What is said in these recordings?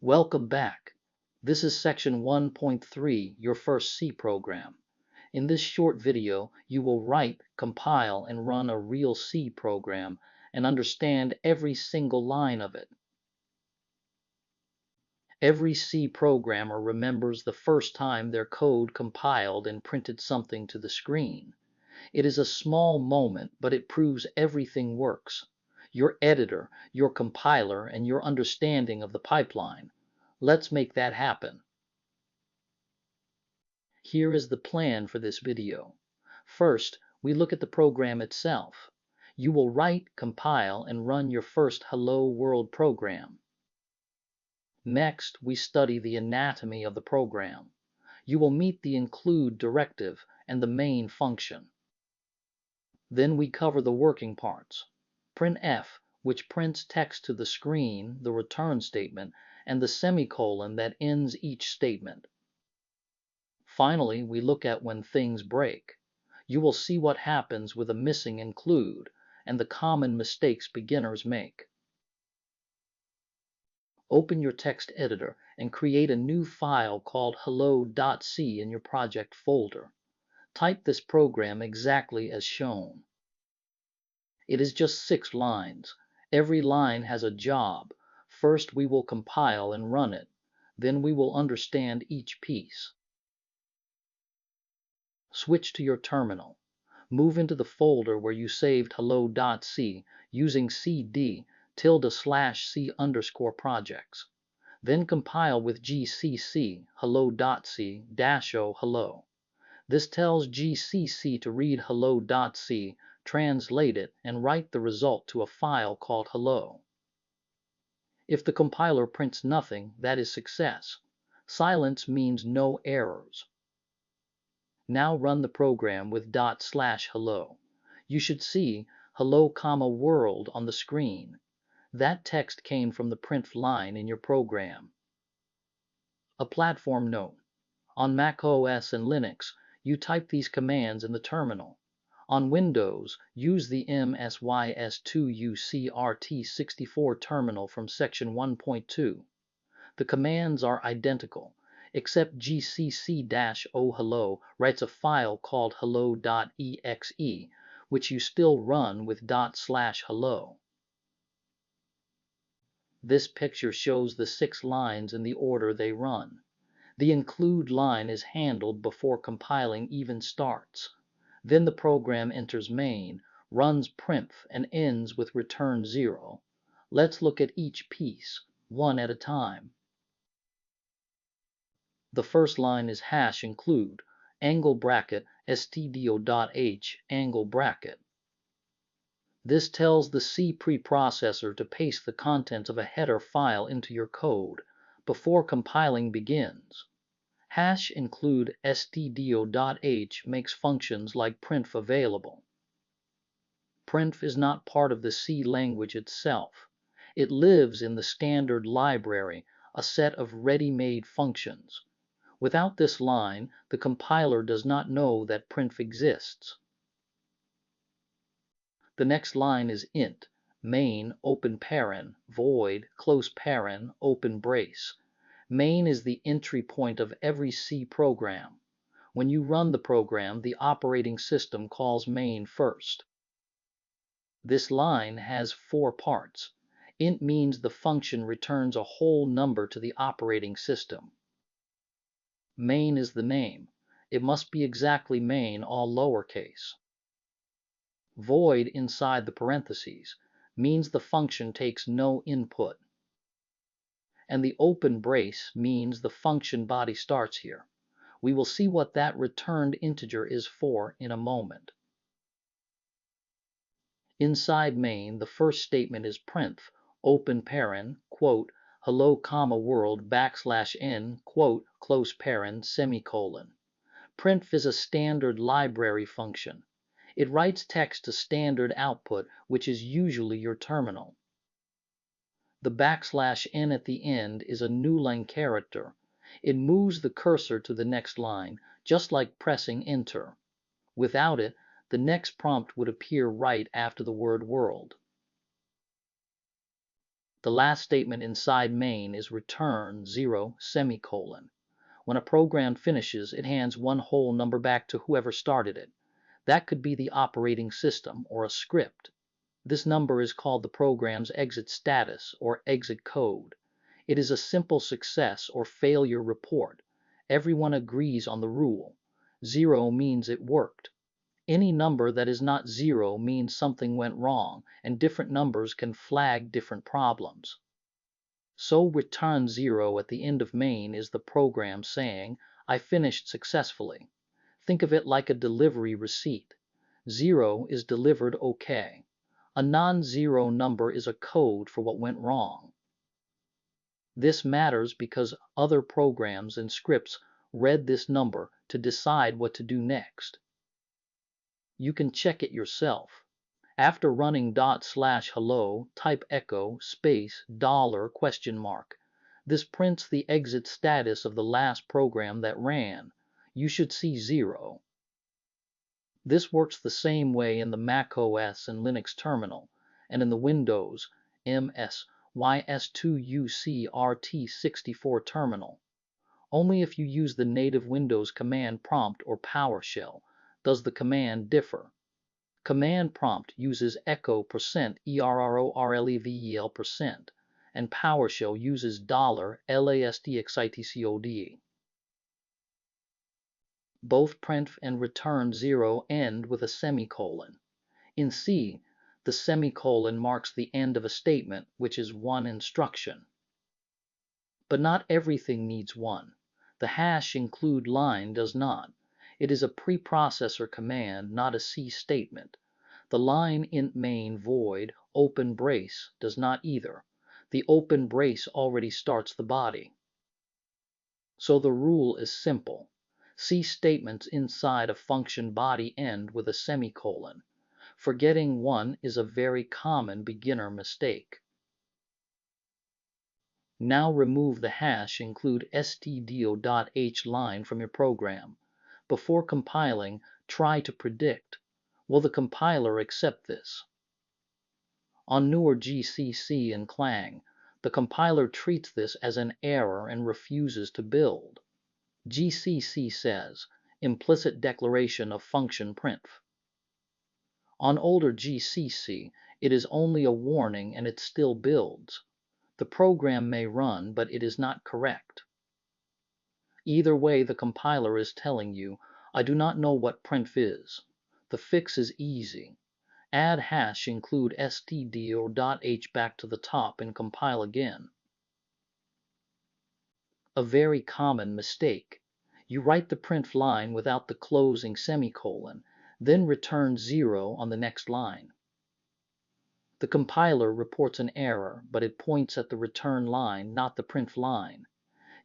Welcome back. This is section 1.3, your first C program. In this short video, you will write, compile, and run a real C program and understand every single line of it. Every C programmer remembers the first time their code compiled and printed something to the screen. It is a small moment, but it proves everything works. Your editor, your compiler, and your understanding of the pipeline. Let's make that happen. Here is the plan for this video. First, we look at the program itself. You will write, compile, and run your first Hello World program. Next, we study the anatomy of the program. You will meet the include directive and the main function. Then we cover the working parts. Printf, which prints text to the screen, the return statement, and the semicolon that ends each statement. Finally, we look at when things break. You will see what happens with a missing include and the common mistakes beginners make. Open your text editor and create a new file called hello.c in your project folder. Type this program exactly as shown. It is just 6 lines. Every line has a job. First, we will compile and run it. Then we will understand each piece. Switch to your terminal. Move into the folder where you saved hello.c using cd ~c_projects. Then compile with gcc hello.c -o hello. This tells gcc to read hello.c, translate it, and write the result to a file called hello. If the compiler prints nothing, that is success. Silence means no errors. Now run the program with /hello. You should see hello, world on the screen. That text came from the print line in your program. A platform note. On Mac OS and Linux, you type these commands in the terminal. On Windows, use the MSYS2UCRT64 terminal from section 1.2. The commands are identical, except gcc-o hello writes a file called hello.exe, which you still run with /hello. This picture shows the 6 lines in the order they run. The include line is handled before compiling even starts. Then the program enters main, runs printf, and ends with return 0. Let's look at each piece, one at a time. The first line is #include, angle bracket, stdio.h, angle bracket. This tells the C preprocessor to paste the contents of a header file into your code before compiling begins. #include stdio.h makes functions like printf available. Printf is not part of the C language itself. It lives in the standard library, a set of ready-made functions. Without this line, the compiler does not know that printf exists. The next line is int, main, open paren, void, close paren, open brace. Main is the entry point of every C program. When you run the program, the operating system calls main first. This line has 4 parts. Int means the function returns a whole number to the operating system. Main is the name. It must be exactly main, all lowercase. Void inside the parentheses means the function takes no input. And the open brace means the function body starts here. We will see what that returned integer is for in a moment. Inside main, the first statement is printf, open paren, quote, hello, world, \n, quote, close paren, semicolon. Printf is a standard library function. It writes text to standard output, which is usually your terminal. The \n at the end is a newline character. It moves the cursor to the next line, just like pressing enter. Without it, the next prompt would appear right after the word world. The last statement inside main is return 0 semicolon. When a program finishes, it hands one whole number back to whoever started it. That could be the operating system or a script. This number is called the program's exit status or exit code. It is a simple success or failure report. Everyone agrees on the rule. 0 means it worked. Any number that is not 0 means something went wrong, and different numbers can flag different problems. So return 0 at the end of main is the program saying, I finished successfully. Think of it like a delivery receipt. 0 is delivered okay. A non-zero number is a code for what went wrong. This matters because other programs and scripts read this number to decide what to do next. You can check it yourself. After running ./hello, type echo space $? This prints the exit status of the last program that ran. You should see 0. This works the same way in the Mac OS and Linux terminal, and in the Windows MS-YS2UCRT64 terminal. Only if you use the native Windows command prompt or PowerShell does the command differ. Command prompt uses echo %ERRORLEVEL%, and PowerShell uses $LASDEXITCODE. Both printf and return 0 end with a semicolon. In C, the semicolon marks the end of a statement, which is one instruction. But not everything needs one. The hash include line does not. It is a preprocessor command, not a C statement. The line int main void open brace does not either. The open brace already starts the body. So the rule is simple. C statements inside a function body end with a semicolon. Forgetting one is a very common beginner mistake. Now remove the hash include stdio.h line from your program. Before compiling, try to predict. Will the compiler accept this? On newer GCC and Clang, the compiler treats this as an error and refuses to build. GCC says, implicit declaration of function printf. On older GCC, it is only a warning and it still builds. The program may run, but it is not correct. Either way, the compiler is telling you, I do not know what printf is. The fix is easy. Add hash include stdio.h back to the top and compile again. A very common mistake. You write the printf line without the closing semicolon, then return 0 on the next line. The compiler reports an error, but it points at the return line, not the printf line.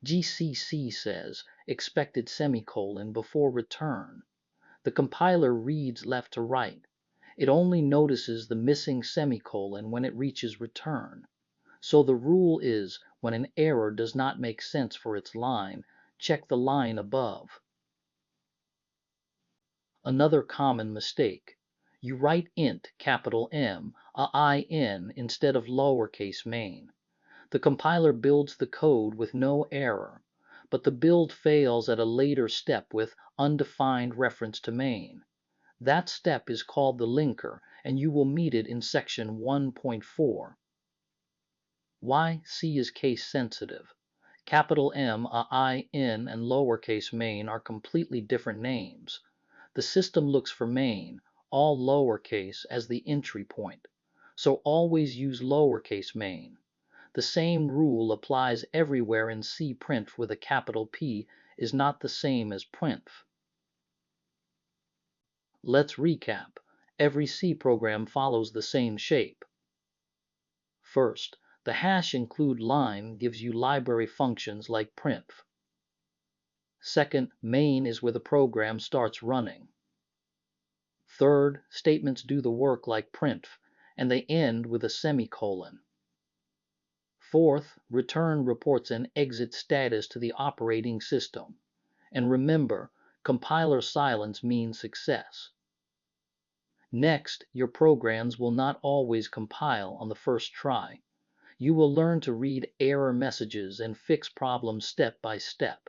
GCC says expected semicolon before return. The compiler reads left to right. It only notices the missing semicolon when it reaches return. So the rule is, when an error does not make sense for its line, check the line above. Another common mistake. You write int capital M, a in instead of lowercase main. The compiler builds the code with no error, but the build fails at a later step with undefined reference to main. That step is called the linker, and you will meet it in section 1.4. Why C is case sensitive. Capital M, a in, and lowercase main are completely different names. The system looks for main, all lowercase, as the entry point, so always use lowercase main. The same rule applies everywhere in C. Printf with a capital P is not the same as printf. Let's recap. Every C program follows the same shape. First, the hash include line gives you library functions like printf. Second, main is where the program starts running. Third, statements do the work like printf, and they end with a semicolon. Fourth, return reports an exit status to the operating system. And remember, compiler silence means success. Next, your programs will not always compile on the first try. You will learn to read error messages and fix problems step by step.